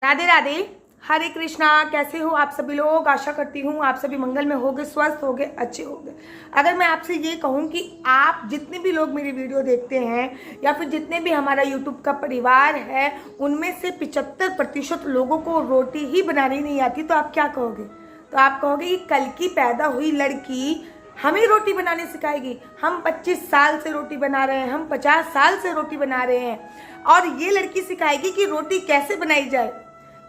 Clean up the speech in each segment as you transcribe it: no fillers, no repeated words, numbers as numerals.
राधे राधे। हरे कृष्णा। कैसे हो आप सभी लोग? आशा करती हूँ आप सभी मंगल में होगे, स्वस्थ होगे, अच्छे होगे। अगर मैं आपसे ये कहूँ कि आप जितने भी लोग मेरी वीडियो देखते हैं या फिर जितने भी हमारा यूट्यूब का परिवार है, उनमें से 75% लोगों को रोटी ही बनानी नहीं आती, तो आप क्या कहोगे? तो आप कहोगे कि कल की पैदा हुई लड़की हमें रोटी बनाने सिखाएगी। हम 25 साल से रोटी बना रहे हैं, हम 50 साल से रोटी बना रहे हैं और ये लड़की सिखाएगी कि रोटी कैसे बनाई जाए।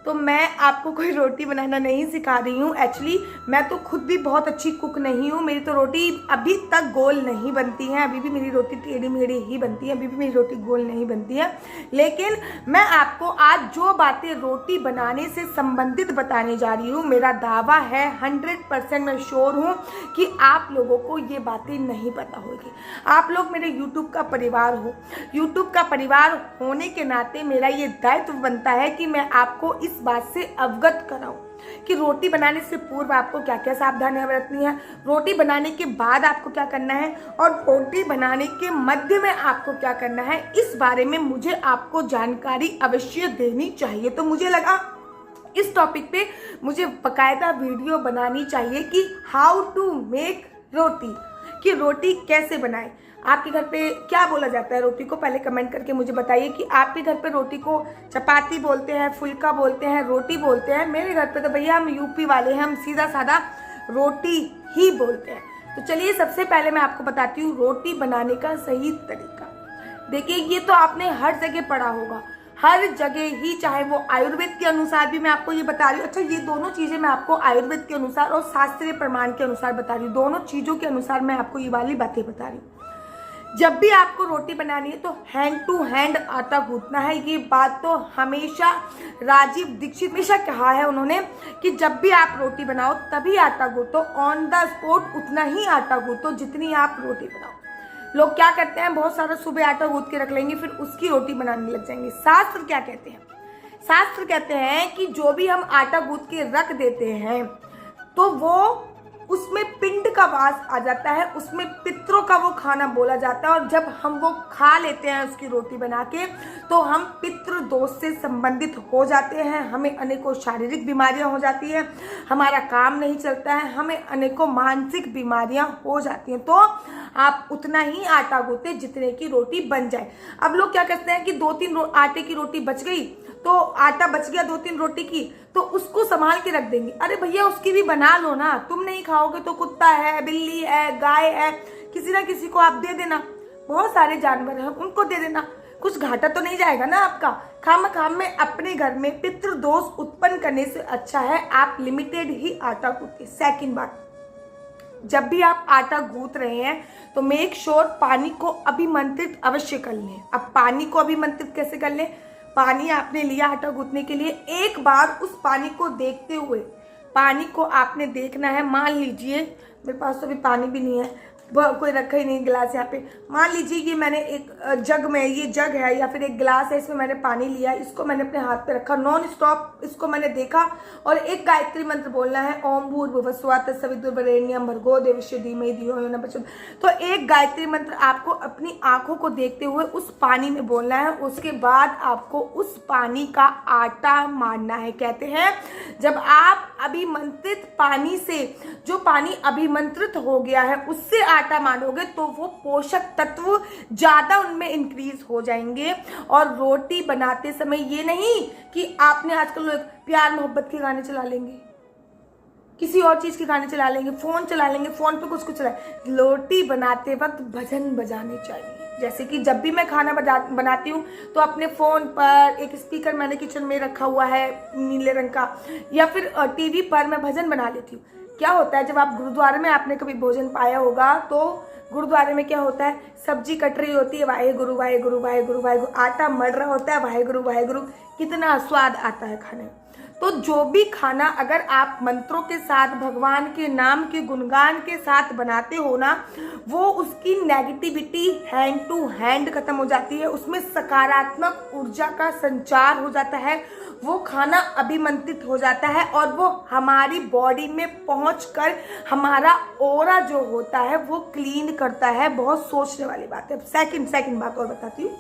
तो मैं आपको कोई रोटी बनाना नहीं सिखा रही हूँ। एक्चुअली मैं तो खुद भी बहुत अच्छी कुक नहीं हूँ। मेरी तो रोटी अभी तक गोल नहीं बनती है, अभी भी मेरी रोटी टेढ़ी मेढ़ी ही बनती है, अभी भी मेरी रोटी गोल नहीं बनती है। लेकिन मैं आपको आज जो बातें रोटी बनाने से संबंधित बताने जा रही हूँ, मेरा दावा है 100% मैं श्योर हूँ कि आप लोगों को ये बातें नहीं पता होगी। आप लोग मेरे यूट्यूब का परिवार हो। यूट्यूब का परिवार होने के नाते मेरा ये दायित्व बनता है कि मैं आपको इस बात से अवगत कराऊं कि रोटी बनाने से पूर्व आपको क्या क्या सावधानियां बरतनी है, रोटी बनाने के बाद आपको क्या करना है और रोटी बनाने के मध्य में आपको क्या करना है। इस बारे में मुझे आपको जानकारी अवश्य देनी चाहिए। तो मुझे लगा इस टॉपिक पे मुझे बकायदा वीडियो बनानी चाहिए कि हाउ टू मेक रोटी, कि रोटी कैसे बनाए। आपके घर पे क्या बोला जाता है रोटी को? पहले कमेंट करके मुझे बताइए कि आपके घर पे रोटी को चपाती बोलते हैं, फुल्का बोलते हैं, रोटी बोलते हैं। मेरे घर पे तो भैया हम यूपी वाले हैं, हम सीधा साधा रोटी ही बोलते हैं। तो चलिए सबसे पहले मैं आपको बताती हूँ रोटी बनाने का सही तरीका। देखिए ये तो आपने हर जगह पढ़ा होगा, हर जगह ही, चाहे वो आयुर्वेद के अनुसार भी मैं आपको ये बता रही हूँ। अच्छा, ये दोनों चीजें मैं आपको आयुर्वेद के अनुसार और शास्त्रीय प्रमाण के अनुसार बता रही हूँ। दोनों चीजों के अनुसार मैं आपको ये वाली बातें बता रही हूँ। जब भी आपको रोटी बनानी है तो हैंड टू हैंड आटा गूंथना है। ये बात तो हमेशा राजीव दीक्षित हमेशा कहा है उन्होंने कि जब भी आप रोटी बनाओ तभी आटा गूंथो, ऑन द स्पॉट उतना ही आटा गूंथो जितनी आप रोटी बनाओ। लोग क्या करते हैं, बहुत सारा सुबह आटा गूंथ के रख लेंगे, फिर उसकी रोटी बनाने लग जाएंगे। शास्त्र क्या कहते हैं? शास्त्र कहते हैं कि जो भी हम आटा गूंथ के रख देते हैं तो वो उसमें पिंड का वास आ जाता है, उसमें पितरों का वो खाना बोला जाता है। और जब हम वो खा लेते हैं उसकी रोटी बना के, तो हम पितृ दोष से संबंधित हो जाते हैं, हमें अनेकों शारीरिक बीमारियां हो जाती हैं, हमारा काम नहीं चलता है, हमें अनेकों मानसिक बीमारियां हो जाती हैं। तो आप उतना ही आटा गूंथे जितने की रोटी बन जाए। अब लोग क्या करते हैं कि 2-3 आटे की रोटी बच गई, तो आटा बच गया 2-3 रोटी की, तो उसको संभाल के रख देंगे। अरे भैया उसकी भी बना लो ना, तुम नहीं खाओगे तो कुत्ता है, बिल्ली है, गाय है, किसी ना किसी को आप दे देना। बहुत सारे जानवर हैं, उनको दे देना, कुछ घाटा तो नहीं जाएगा ना आपका। खाम में अपने घर में पितृदोष उत्पन्न करने से अच्छा है आप लिमिटेड ही आटा गूंथे। सेकंड बात, जब भी आप आटा गूंथ रहे हैं तो मेक श्योर पानी को अभिमंत्रित अवश्य कर लें। अब पानी को अभिमंत्रित कैसे कर लें? पानी आपने लिया आटा गूंथने के लिए, एक बार उस पानी को देखते हुए, पानी को आपने देखना है। मान लीजिए मेरे पास तो अभी पानी भी नहीं है, कोई रखा ही नहीं गिलास यहाँ पे। मान लीजिए कि मैंने एक जग में, ये जग है या फिर एक गिलास है, इसमें मैंने पानी लिया, इसको मैंने अपने हाथ पे रखा, नॉन स्टॉप इसको मैंने देखा और एक गायत्री मंत्र बोलना है, ओम भूर्भुवः स्वः तत्सवितुर्वरेण्यं भर्गो देवस्य धीमहि धियो यो न प्रचोदयात्। तो एक गायत्री मंत्र आपको अपनी आंखों को देखते हुए उस पानी में बोलना है। उसके बाद आपको उस पानी का आटा मारना है। कहते हैं जब आप अभिमंत्रित पानी से, जो पानी अभिमंत्रित हो गया है, उससे आटा मानोगे तो वो पोषक तत्व ज्यादा उनमें इंक्रीज हो जाएंगे। और रोटी बनाते समय ये नहीं कि आपने, आजकल लोग प्यार मोहब्बत के गाने चला लेंगे, किसी और चीज के गाने चला लेंगे, फोन चला लेंगे, फोन पे कुछ चला। रोटी बनाते वक्त भजन बजाने चाहिए। जैसे कि जब भी मैं खाना बनाती हूँ तो अपने फोन पर एक स्पीकर मैंने किचन में रखा हुआ है नीले रंग का, या फिर टीवी पर मैं भजन बना लेती हूँ। क्या होता है, जब आप गुरुद्वारे में आपने कभी भोजन पाया होगा तो गुरुद्वारे में क्या होता है, सब्जी कट रही होती है, वाहे गुरु वाहे गुरु वाहे गुरु वाहे गुरु, आटा मर रहा होता है, वाहे गुरु, कितना स्वाद आता है खाने में। तो जो भी खाना अगर आप मंत्रों के साथ, भगवान के नाम के गुणगान के साथ बनाते हो ना, वो उसकी नेगेटिविटी हैंड टू हैंड खत्म हो जाती है, उसमें सकारात्मक ऊर्जा का संचार हो जाता है, वो खाना अभिमंत्रित हो जाता है और वो हमारी बॉडी में पहुंचकर हमारा ऑरा जो होता है वो क्लीन करता है। बहुत सोचने वाली बात है। सेकंड बात और बताती हूँ,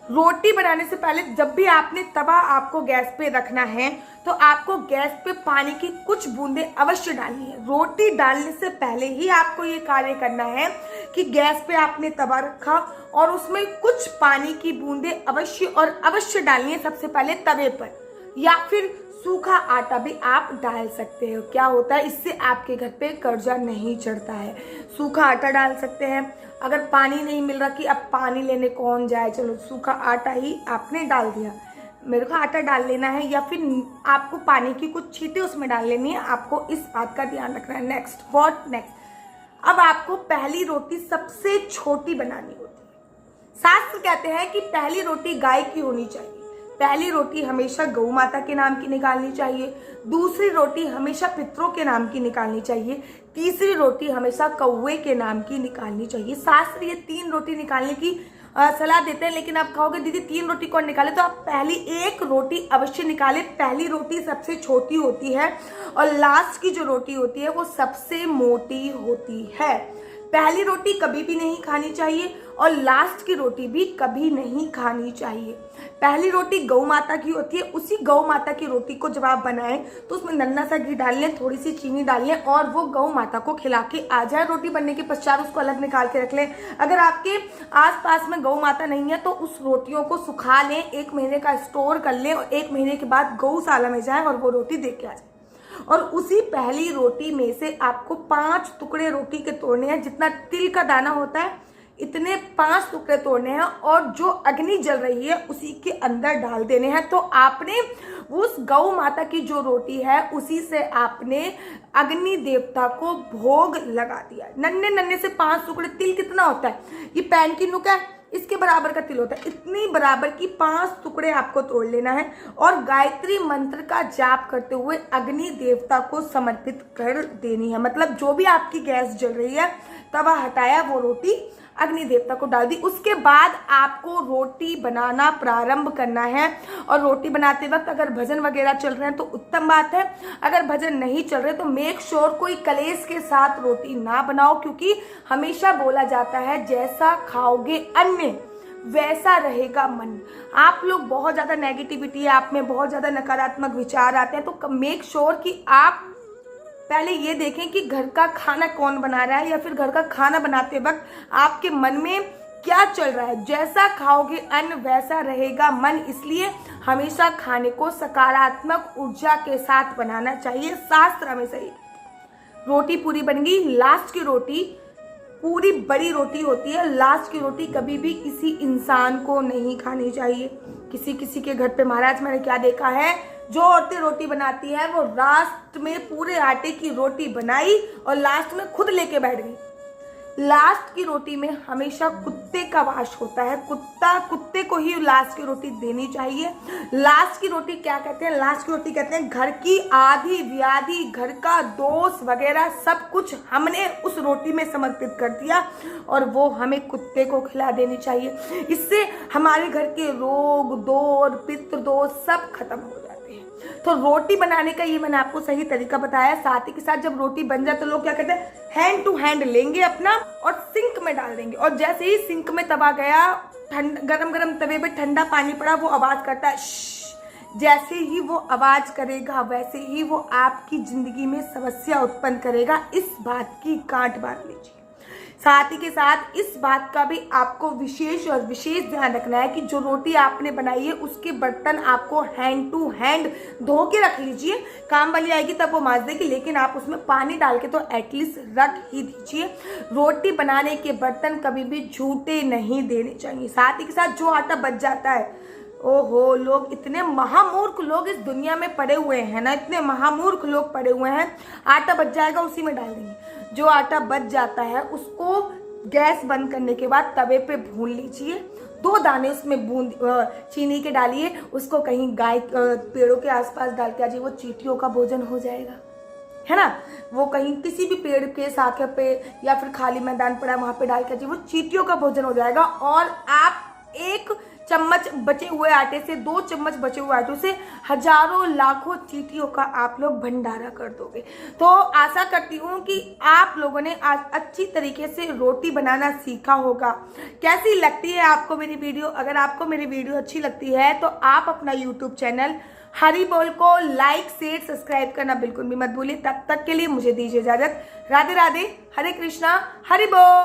रोटी बनाने से पहले जब भी आपने तवा आपको गैस पे रखना है तो आपको गैस पे पानी की कुछ बूंदें अवश्य डालनी है। रोटी डालने से पहले ही आपको ये कार्य करना है कि गैस पे आपने तवा रखा और उसमें कुछ पानी की बूंदें अवश्य और अवश्य डालनी है सबसे पहले तवे पर, या फिर सूखा आटा भी आप डाल सकते हो। क्या होता है, इससे आपके घर पे कर्जा नहीं चढ़ता है। सूखा आटा डाल सकते हैं। अगर पानी नहीं मिल रहा कि अब पानी लेने कौन जाए, चलो सूखा आटा ही आपने डाल दिया, मेरे को आटा डाल लेना है, या फिर आपको पानी की कुछ छींटे उसमें डाल लेनी है। आपको इस बात का ध्यान रखना है। नेक्स्ट अब आपको पहली रोटी सबसे छोटी बनानी होती है। शास्त्र कहते हैं कि पहली रोटी गाय की होनी चाहिए, पहली रोटी हमेशा गौ माता के नाम की निकालनी चाहिए, दूसरी रोटी हमेशा पितरों के नाम की निकालनी चाहिए, तीसरी रोटी हमेशा कौवे के नाम की निकालनी चाहिए। शास्त्र ये 3 रोटी निकालने की सलाह देते हैं, लेकिन आप कहोगे दीदी 3 रोटी कौन निकाले, तो आप पहली 1 रोटी अवश्य निकाले। पहली रोटी सबसे छोटी होती है और लास्ट की जो रोटी होती है वो सबसे मोटी होती है। पहली रोटी कभी भी नहीं खानी चाहिए और लास्ट की रोटी भी कभी नहीं खानी चाहिए। पहली रोटी गौ माता की होती है। उसी गौ माता की रोटी को जब आप बनाएं तो उसमें नन्ना सा घी डाल लें, थोड़ी सी चीनी डाल लें और वो गौ माता को खिला के आ जाए। रोटी बनने के पश्चात उसको अलग निकाल के रख लें। अगर आपके आसपास में गौ माता नहीं है तो उस रोटियों को सुखा लें, 1 महीने का स्टोर कर लें और 1 महीने के बाद गौशाला में जाएं और वो रोटी दे के आ जाए। और उसी पहली रोटी में से आपको 5 टुकड़े रोटी के तोड़ने हैं। जितना तिल का दाना होता है इतने 5 टुकड़े तोड़ने हैं और जो अग्नि जल रही है उसी के अंदर डाल देने हैं। तो आपने उस गौ माता की जो रोटी है उसी से आपने अग्नि देवता को भोग लगा दिया। नन्हे नन्हे से 5 टुकड़े, तिल कितना होता है, ये पैन की नुक है, इसके बराबर का तिल होता है, इतनी बराबर की 5 टुकड़े आपको तोड़ लेना है और गायत्री मंत्र का जाप करते हुए अग्नि देवता को समर्पित कर देनी है। मतलब जो भी आपकी गैस जल रही है, तवा हटाया, वो रोटी अग्नि देवता को डाल दी। उसके बाद आपको रोटी बनाना प्रारंभ करना है। और रोटी बनाते वक्त अगर भजन वगैरह चल रहे हैं तो उत्तम बात है। अगर भजन नहीं चल रहे तो मेक श्योर कोई कलेश के साथ रोटी ना बनाओ, क्योंकि हमेशा बोला जाता है जैसा खाओगे अन्न वैसा रहेगा मन। आप लोग बहुत ज्यादा नेगेटिविटी है आप में, बहुत ज्यादा नकारात्मक विचार आते हैं, तो मेक श्योर कि आप पहले ये देखें कि घर का खाना कौन बना रहा है, या फिर घर का खाना बनाते वक्त आपके मन में क्या चल रहा है। जैसा खाओगे अन्न वैसा रहेगा मन, इसलिए हमेशा खाने को सकारात्मक ऊर्जा के साथ बनाना चाहिए। शास्त्र हमेशा ही रोटी पूरी बन गई, लास्ट की रोटी पूरी बड़ी रोटी होती है। लास्ट की रोटी कभी भी किसी इंसान को नहीं खानी चाहिए। किसी के घर पे महाराज मैंने क्या देखा है, जो औरतें रोटी बनाती है वो लास्ट में पूरे आटे की रोटी बनाई और लास्ट में खुद लेके बैठ गई। लास्ट की रोटी में हमेशा कुत्ते का वास होता है। कुत्ते को ही लास्ट की रोटी देनी चाहिए। लास्ट की रोटी क्या कहते हैं, लास्ट की रोटी कहते हैं घर की आधी व्याधि, घर का दोष वगैरह सब कुछ हमने उस रोटी में समर्पित कर दिया और वो हमें कुत्ते को खिला देनी चाहिए। इससे हमारे घर के रोग दोष पितृ दोष सब खत्म हो जाते हैं। तो रोटी बनाने का ये मैंने आपको सही तरीका बताया। साथ ही के साथ जब रोटी बन जाए तो लोग क्या कहते हैं, हैंड टू हैंड लेंगे अपना और सिंक में डाल देंगे, और जैसे ही सिंक में तवा गया, गरम तवे पे ठंडा पानी पड़ा, वो आवाज करता है श्श। जैसे ही वो आवाज करेगा वैसे ही वो आपकी जिंदगी में समस्या उत्पन्न करेगा। इस बात की गांठ बांध लीजिए। साथ ही के साथ इस बात का भी आपको विशेष ध्यान रखना है कि जो रोटी आपने बनाई है उसके बर्तन आपको हैंड टू हैंड धो के रख लीजिए। काम वाली आएगी तब वो मांज देगी, लेकिन आप उसमें पानी डाल के तो एटलीस्ट रख ही दीजिए। रोटी बनाने के बर्तन कभी भी झूठे नहीं देने चाहिए। साथ ही के साथ जो आटा बच जाता है, ओहो, लोग इतने महामूर्ख लोग इस दुनिया में पड़े हुए हैं ना, इतने महामूर्ख लोग पड़े हुए हैं। आटा बच जाएगा उसी में डाल देंगे। जो आटा बच जाता है उसको गैस बंद करने के बाद तवे पे भून लीजिए। 2 दाने उसमें बूंद चीनी के डालिए, उसको कहीं गाय पेड़ों के आसपास डाल के आजिए, वो चींटियों का भोजन हो जाएगा, है ना। वो कहीं किसी भी पेड़ के शाखे पे या फिर खाली मैदान पड़ा वहां पे डाल के आजिए, वो चींटियों का भोजन हो जाएगा। और आप एक चम्मच बचे हुए आटे से, 2 चम्मच बचे हुए आटों से हजारों लाखों चींटियों का आप लोग भंडारा कर दोगे। तो आशा करती हूँ कि आप लोगों ने आज अच्छी तरीके से रोटी बनाना सीखा होगा। कैसी लगती है आपको मेरी वीडियो? अगर आपको मेरी वीडियो अच्छी लगती है तो आप अपना यूट्यूब चैनल हरी बोल को लाइक शेयर सब्सक्राइब करना बिल्कुल भी मत भूलिए। तब तक के लिए मुझे दीजिए इजाजत। राधे राधे, हरे कृष्णा, हरि बोल।